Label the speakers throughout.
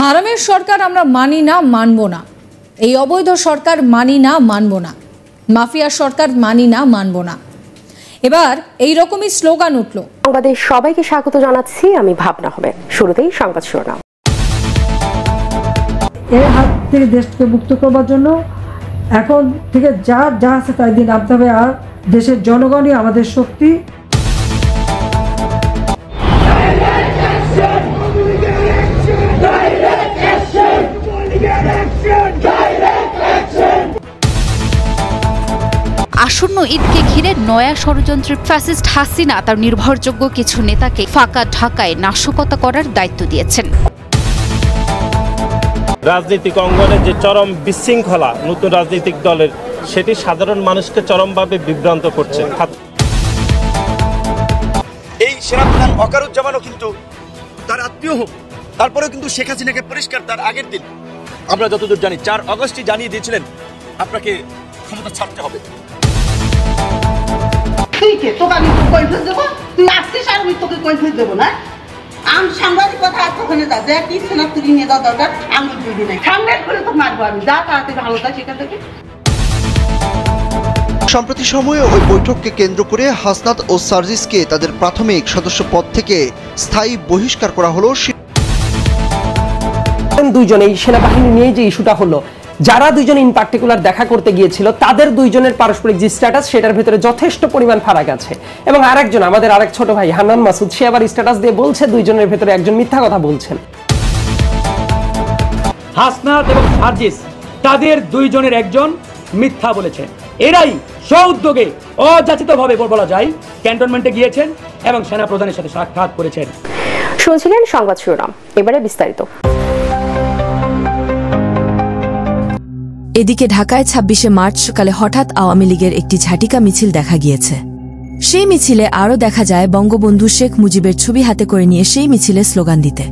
Speaker 1: হারামের সরকার আমরা মানি না, মানব না। এই অবৈধ সরকার মানি না, মানব না। মাফিয়া সরকার মানি না, মানব না। এবার এই রকমই স্লোগান উঠল।
Speaker 2: সংবাদে সবাইকে স্বাগত জানাচ্ছি, আমি ভাবনা হবে। শুরুতেই সংবাদ শিরোনাম।
Speaker 3: এর হাত থেকে দেশকে মুক্ত করবার জন্য এখন থেকে যা আছে তাই দিন নামতে হবে, আর দেশের জনগণই আমাদের শক্তি।
Speaker 4: আসন্ন ঈদকে ঘিরে নয়া ষড়যন্ত্রের ফ্যাসিস্ট হাসিনা তার নির্ভরযোগ্য কিছু নেতাকে ফাঁকা ঢাকায় নাশকতা করার দায়িত্ব দিয়েছেন।
Speaker 5: রাজনৈতিক অঙ্গনে যে চরম বিশৃঙ্খলা নতুন রাজনৈতিক দলের, সেটি সাধারণ মানুষকে চরমভাবে বিভ্রান্ত করছে।
Speaker 6: এই সেনাপ্রধান ওয়াকারুজ্জামানও কিন্তু তার আত্মীয় হোক, তারপরেও কিন্তু শেখ হাসিনাকে পরিষ্কার তার আগের দিন আমরা যতদূর জানি 4 আগস্টই জানিয়ে দিয়েছিলেন আপনাকে ক্ষমতা ছাড়তে হবে।
Speaker 7: তোকে আমি কৈফিয়ত দেবো, তুই আসছিস আর আমি তোকে কৈফিয়ত দেবো না। আমি সাংবাদিকতা এতক্ষণে যা যে কি সেনা তুলি নিয়ে যাওয়া দরকার, আমি বুঝি নাই। সামনে করে তো মারবো আমি, যা তাড়াতাড়ি ভালো তা সেখান থেকে।
Speaker 8: সম্প্রতি সময়ে ওই বৈঠককে কেন্দ্র করে হাসনাত ও সার্জিসকে তাদের প্রাথমিক সদস্য পদ থেকে স্থায়ী বহিষ্কার করা হলো।
Speaker 9: দুইজন এই সেনাবাহিনী নিয়ে যে ইস্যুটা হলো, যারা দুইজন ইন পার্টিকুলার দেখা করতে গিয়েছিল তাদের দুইজনের পারস্পরিক যে স্ট্যাটাস, সেটার ভিতরে যথেষ্ট পরিমাণ ফারাক আছে। এবং আরেকজন আমাদের আরেক ছোট ভাই হান্নান মাসুদ, সে আবার স্ট্যাটাস দিয়ে বলছে দুইজনের ভিতরে একজন মিথ্যা কথা বলছেন।
Speaker 10: হাসনাত এবং সার্জিস তাদের দুইজনের একজন মিথ্যা বলেছেন। এরাই স্ব-উদ্যোগে অযাচিতভাবে বলা যায় ক্যান্টনমেন্টে গিয়েছেন এবং সেনা প্রধানের সাথে সাক্ষাৎ করেছেন।
Speaker 2: শুনছিলেন সংবাদ শিরোনাম, এবারে বিস্তারিত।
Speaker 11: এদিকে ঢাকায় ২৬শে মার্চ সকালে হঠাৎ আওয়ামী লীগের একটি ঝাঁটিকা মিছিল দেখা গিয়েছে। সেই মিছিলে আরও দেখা যায় বঙ্গবন্ধু শেখ মুজিবের ছবি হাতে করে নিয়ে সেই মিছিলে স্লোগান দিতে।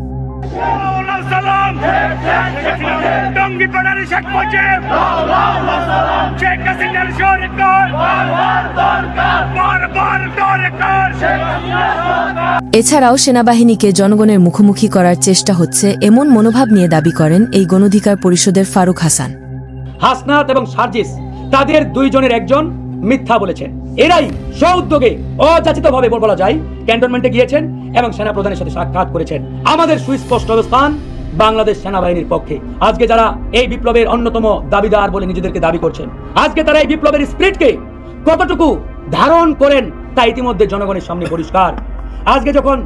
Speaker 11: এছাড়াও সেনাবাহিনীকে জনগণের মুখোমুখি করার চেষ্টা হচ্ছে, এমন মনোভাব নিয়ে দাবি করেন এই গণঅধিকার পরিষদের ফারুক হাসান।
Speaker 10: হাসনাত এবং সার্জিস তাদের দুইজনের একজন মিথ্যা বলেছেন। এরাই স্ব-উদ্যোগে অযাচিতভাবে বলা যায় ক্যান্টনমেন্টে গিয়েছেন এবং সেনা প্রধানের সাথে সাক্ষাৎ করেছেন। আমাদের সুস্পষ্ট অবস্থান বাংলাদেশ সেনাবাহিনীর পক্ষে। আজকে যারা এই বিপ্লবের অন্যতম দাবিদার বলে নিজেদেরকে দাবি করছেন, আজকে তারা এই বিপ্লবের স্পিরিটকে কতটুকু ধারণ করেন তা ইতিমধ্যে জনগণের সামনে পরিষ্কার। আজকে যখন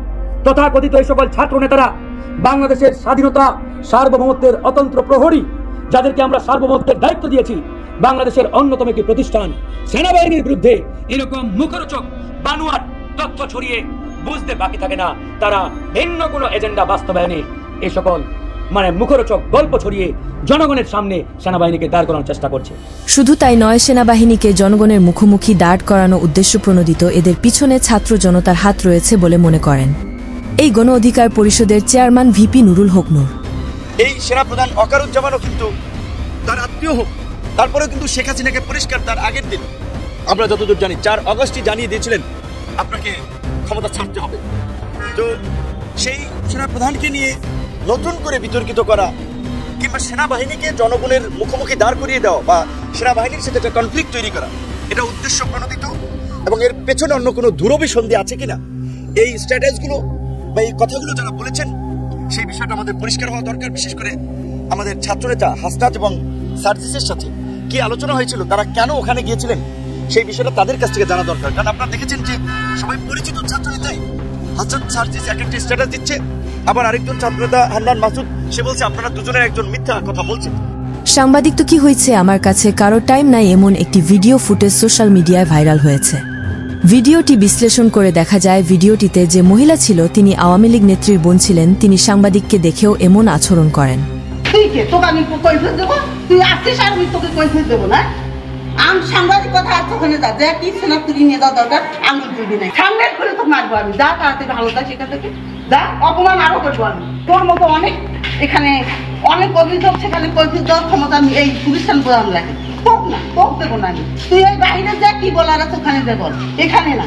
Speaker 10: তথাকথিত এই সকল ছাত্র নেতারা বাংলাদেশের স্বাধীনতা সার্বভৌমত্বের অতন্ত্র প্রহরী, যাদেরকে আমরা সার্বভৌমত্বের দায়িত্ব দিয়েছি, বাংলাদেশের অন্যতম একটি প্রতিষ্ঠান সেনাবাহিনীর বিরুদ্ধে এরকম মুখরোচক বানোয়াট তথ্য ছড়িয়ে বুঝতে বাকি থাকে না তারা ভিন্ন কোনো এজেন্ডা বাস্তবায়নে এই সকল মুখরোচক গল্প ছড়িয়ে জনগণের সামনে সেনাবাহিনীকে দাঁড় করানোর চেষ্টা করছে।
Speaker 11: শুধু তাই নয়, সেনাবাহিনীকে জনগণের মুখোমুখি দাঁড় করানো উদ্দেশ্য প্রণোদিত। এদের পিছনে ছাত্র জনতার হাত রয়েছে বলে মনে করেন এই গণ অধিকার পরিষদের চেয়ারম্যান ভিপি নুরুল হক নূর।
Speaker 6: এই সেনাপ্রধান ওয়াকারুজ্জামানও কিন্তু তার আত্মীয় হোক, তারপরেও কিন্তু শেখ হাসিনাকে পরিষ্কার তার আগের দিন আমরা যতদূর জানি 4 আগস্টই জানিয়ে দিয়েছিলেন আপনাকে ক্ষমতা ছাড়তে হবে। তো সেই সেনাপ্রধানকে নিয়ে নতুন করে বিতর্কিত করা কিংবা সেনাবাহিনীকে জনগণের মুখোমুখি দাঁড় করিয়ে দেওয়া বা সেনাবাহিনীর সাথে একটা কনফ্লিক্ট তৈরি করা, এটা উদ্দেশ্য প্রণোদিত এবং এর পেছনে অন্য কোনো দূরভিসন্ধি আছে কিনা, এই স্ট্যাটাসগুলো বা এই কথাগুলো যারা বলেছেন সেই বিষয়টা আমাদের পরিষ্কার হওয়া দরকার। বিশেষ করে আমাদের ছাত্রনেতা হাসনাত এবং সার্জিসের সাথে কি আলোচনা হয়েছিল, তারা কেন ওখানে গিয়েছিলেন, সেই বিষয়টা তাদের কাছ থেকে জানা দরকার। কারণ আপনারা দেখেছেন যে সবাই পরিচিত ছাত্রনেতাই হাসনাত সার্জিস এক একটা স্ট্যাটাস দিচ্ছে, আবার আরেকজন ছাত্রনেতা হান্নান মাসুদ সে বলছে আপনারা দুজনের একজন মিথ্যা কথা বলছেন।
Speaker 11: সাংবাদিক তো কি হয়েছে, আমার কাছে কারো টাইম নাই, এমন একটি ভিডিও ফুটেজ সোশ্যাল মিডিয়ায় ভাইরাল হয়েছে। ভিডিওটি বিশ্লেষণ করে দেখা যায়, ভিডিওটিতে যে মহিলা ছিল তিনি আওয়ামী লীগ নেত্রীর বোন ছিলেন। তিনি সাংবাদিককে দেখেও এমন আচরণ করেন।
Speaker 7: তোকে আমি কৈফিয়ত দেবো, তুই আসছিস আর আমি তোকে কৈফিয়ত দেবো না। আমি সাংবাদিকতা এতক্ষণে যা যে কি সেনা তুলি নিয়ে যাওয়া দরকার, আমি বুঝি নাই। সামনে করে তো মারবো আমি, যা তাড়াতাড়ি ভালো তা সেখান থেকে যা। অপমান আরো করবো আমি, তোর মতো অনেক এখানে অনেক অভিযোগ, সেখানে কৈফিয়ত দেওয়ার ক্ষমতা আমি এই প্রতিষ্ঠান প্রধান লাগে। তোক না, তোক দেবো না আমি। তুই এই বাইরে যা কি বলার আছে ওখানে দে বল, এখানে না।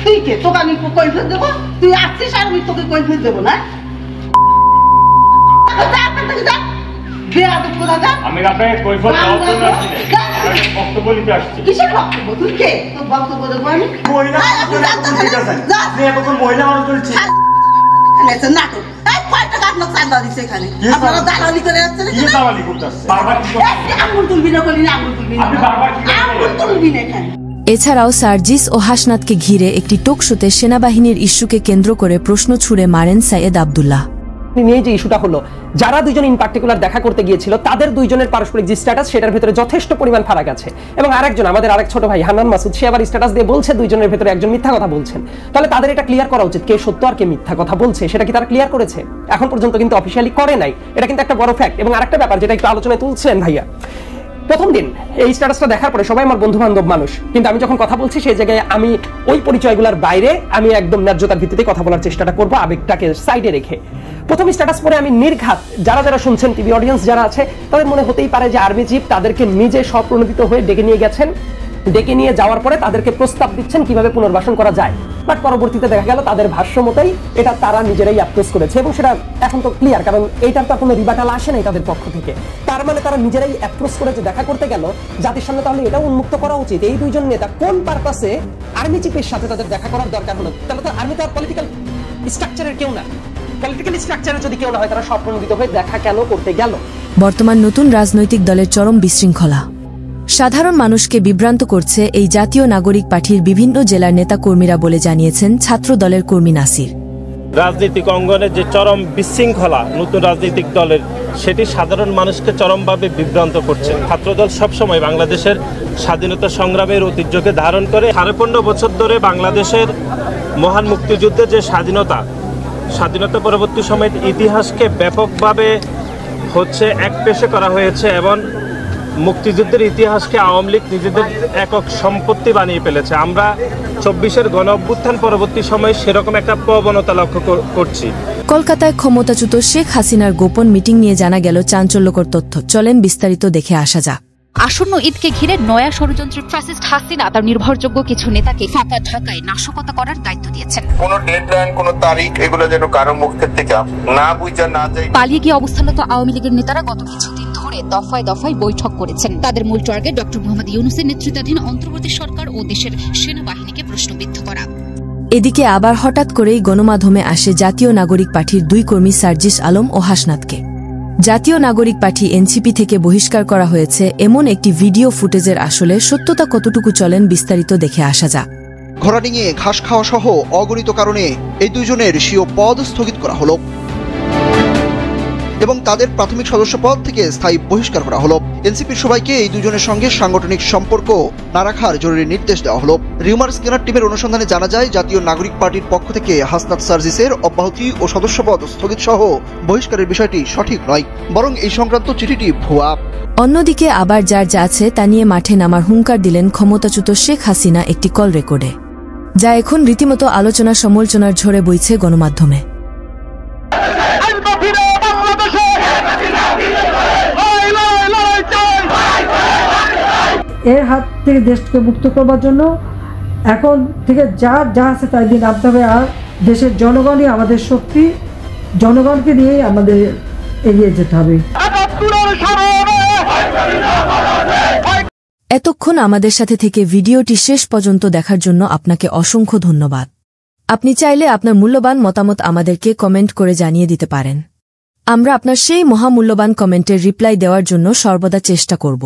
Speaker 7: তুই কে, তোকে আমি কৈফিয়ত দেবো, তুই আসছিস আর আমি তোকে কৈফিয়ত দেবো না। থেকে যা বেয়াদব কোথা যা।
Speaker 12: আমি আপনাকে কৈফিয়ত দেওয়ার জন্য আসছি না, আমি বক্তব্য নিতে আসছি।
Speaker 7: কিসের বক্তব্য? তুই কে? তোর বক্তব্য দেবো আমি?
Speaker 6: মহিলা এতক্ষণ মহিলা মানুষ বলছি
Speaker 7: নাটক কয় টাকা আপনার চান্দা দিচ্ছে এখানে? আপনারা দালালি করে যাচ্ছেন, আঙুল তুলবি না, করলি আঙুল তুলবি না, আঙুল তুলবি না এখানে।
Speaker 11: এছাড়াও সার্জিস ও হাসনাতকে ঘিরে একটি টক শোতে সেনাবাহিনীর ইস্যুকে কেন্দ্র করে প্রশ্ন ছুড়ে মারেন সাইয়েদ আব্দুল্লাহ।
Speaker 9: নিয়ে যে ইস্যুটা হলো, যারা দুইজন ইন পার্টিকুলার দেখা করতে গিয়েছিল তাদের দুইজনের পারস্পরিক যে স্ট্যাটাস সেটার ভিতরে যথেষ্ট পরিমাণ ফারাক আছে, এবং আরেকজন আমাদের আরেক ছোট ভাই হান্নান মাসুদ, সে আবার স্ট্যাটাস দিয়ে বলছে দুইজনের ভিতরে একজন মিথ্যা কথা বলছেন। তাহলে তাদের এটা ক্লিয়ার করা উচিত, কে সত্য আর কে মিথ্যা কথা বলছে, সেটা কি তারা ক্লিয়ার করেছে? এখন পর্যন্ত কিন্তু অফিসিয়ালি করে নাই, এটা কিন্তু একটা বড় ফ্যাক্ট। এবং আরেকটা ব্যাপার যেটা একটু আলোচনায় তুলছিলেন ভাইয়া, প্রথম দিন এই স্ট্যাটাসটা দেখার পরে সবাই আমার বন্ধু বান্ধব মানুষ, কিন্তু আমি যখন কথা বলছি সেই জায়গায় আমি ওই পরিচয়গুলোর বাইরে আমি একদম ন্যায্যতার ভিত্তিতে কথা বলার চেষ্টাটা করবো, আবেগটাকে সাইডে রেখে। প্রথম স্ট্যাটাস পরে আমি নির্ঘাত, যারা যারা শুনছেন, টিভি অডিয়েন্স যারা আছে, তাদের মনে হতেই পারে যে আর্মি চিফ তাদেরকে নিজে স্বপ্রণোদিত হয়ে ডেকে নিয়ে গেছেন, ডেকে নিয়ে যাওয়ার পরে তাদেরকে প্রস্তাব দিচ্ছেন কিভাবে পুনর্বাসন করা যায়। বাট পরবর্তীতে দেখা গেল তাদের ভাষ্য মতেই এটা তারা নিজেরাই অ্যাপ্রোচ করেছে, এবং সেটা এখন তো ক্লিয়ার, কারণ এইটার তো কোনো রিবাটাল আসে নাই তাদের পক্ষ থেকে। তার মানে তারা নিজেরাই অ্যাপ্রোচ করেছে, দেখা করতে গেল জাতির সামনে। তাহলে এটাও উন্মুক্ত করা উচিত, এই দুইজন নেতা কোন পারপাসে আর্মি চিফের সাথে তাদের দেখা করার দরকার হলো? তাহলে তো আর্মি তো আর পলিটিক্যাল স্ট্রাকচারের কেউ না, পলিটিক্যাল স্ট্রাকচারে যদি কেউ না হয় তারা স্বপ্রণোদিত হয়ে দেখা কেন করতে গেল?
Speaker 11: বর্তমান নতুন রাজনৈতিক দলের চরম বিশৃঙ্খলা, সাধারণ মানুষকে বিভ্রান্ত করছে এই জাতীয় নাগরিক পার্টির বিভিন্ন জেলার নেতা কর্মীরা বলে জানিয়েছেন ছাত্র দলের কর্মী নাসির।
Speaker 5: রাজনৈতিক অঙ্গনে যে চরম বিশৃঙ্খলা নতুন রাজনৈতিক দলের, সেটি সাধারণ মানুষকে চরমভাবে বিভ্রান্ত করছে। ছাত্রদল সবসময় বাংলাদেশের স্বাধীনতা সংগ্রামের ঐতিহ্যকে ধারণ করে 15.5 বছর ধরে বাংলাদেশের মহান মুক্তিযুদ্ধের যে স্বাধীনতা পরবর্তী সময়ের ইতিহাসকে ব্যাপকভাবে একপেশে করা হয়েছে, এবং মুক্তিযুদ্ধের ইতিহাসকে আওয়ামী লীগ নিজেদের একক সম্পত্তি বানিয়ে ফেলেছে। আমরা 24-এর গণ অভ্যুত্থান পরবর্তী সময়ে সেরকম একটা প্রবণতা লক্ষ্য করছি।
Speaker 11: কলকাতায় ক্ষমতাচ্যুত শেখ হাসিনার গোপন মিটিং নিয়ে জানা গেল চাঞ্চল্যকর তথ্য। চলেন বিস্তারিত দেখে আসা যাক।
Speaker 4: আসন্ন ঈদকে ঘিরে নয়া ষড়যন্ত্রে ফ্যাসিস্ট হাসিনা তার নির্ভরযোগ্য কিছু নেতাকে ফাঁকা ঢাকায় নাশকতা করার দায়িত্ব দিয়েছেন।
Speaker 13: কোন ডেডলাইন, কোন তারিখ, এগুলো যেন কারো মুখ থেকে না বুঝা না যায়।
Speaker 4: পালিয়ে গিয়ে অবস্থানরত আওয়ামী লীগের নেতারা গত কিছুদিন ধরে দফায় দফায় বৈঠক করেছেন। তাদের মূল টার্গেট ডক্টর মোহাম্মদ ইউনূসের নেতৃত্বাধীন অন্তর্বর্তী সরকার ও দেশের সেনাবাহিনীকে প্রশ্নবিদ্ধ করা।
Speaker 11: এদিকে আবার হঠাৎ করেই গণমাধ্যমে আসে জাতীয় নাগরিক পার্টির দুই কর্মী সার্জিস আলম ও হাসনাতকে জাতীয় নাগরিক পার্টি এনসিপি থেকে বহিষ্কার করা হয়েছে এমন একটি ভিডিও ফুটেজের আসলে সত্যতা কতটুকু, চলেন বিস্তারিত দেখে আসা যাক।
Speaker 8: ঘোড়াডিঙে ঘাস খাওয়া সহ অগণিত কারণে এই দুইজনের স্বীয় পদ স্থগিত করা হলো এবং তাদের প্রাথমিক সদস্য পদ থেকে স্থায়ী বহিষ্কার করা হলো। এনসিপির সবাইকে এই দুজনের সঙ্গে সাংগঠনিক সম্পর্ক না রাখার জরুরি নির্দেশ দেওয়া হলো। রিউমার স্ক্যানার টিমের অনুসন্ধানে জানা যায় জাতীয় নাগরিক পার্টির পক্ষ থেকে হাসনাত সার্জিসের অব্যাহতি ও সদস্যপদ স্থগিত সহ বহিষ্কারের বিষয়টি সঠিক নয়, বরং এই সংক্রান্ত চিঠিটি ভুয়া।
Speaker 11: অন্যদিকে আবার যার যা আছে তা নিয়ে মাঠে নামার হুঙ্কার দিলেন ক্ষমতাচ্যুত শেখ হাসিনা একটি কল রেকর্ডে, যা এখন রীতিমতো আলোচনা সমালোচনার ঝরে বইছে গণমাধ্যমে।
Speaker 3: এর হাত থেকে দেশকে মুক্ত করবার জন্য এখন থেকে যা আছে তাই দিন নামতে হবে। আর দেশের জনগণই আমাদের শক্তি, জনগণকে নিয়েই আমাদের এগিয়ে যেতে হবে।
Speaker 11: এতক্ষণ আমাদের সাথে থেকে ভিডিওটি শেষ পর্যন্ত দেখার জন্য আপনাকে অসংখ্য ধন্যবাদ। আপনি চাইলে আপনার মূল্যবান মতামত আমাদেরকে কমেন্ট করে জানিয়ে দিতে পারেন। আমরা আপনার সেই মহামূল্যবান কমেন্টের রিপ্লাই দেওয়ার জন্য সর্বদা চেষ্টা করব।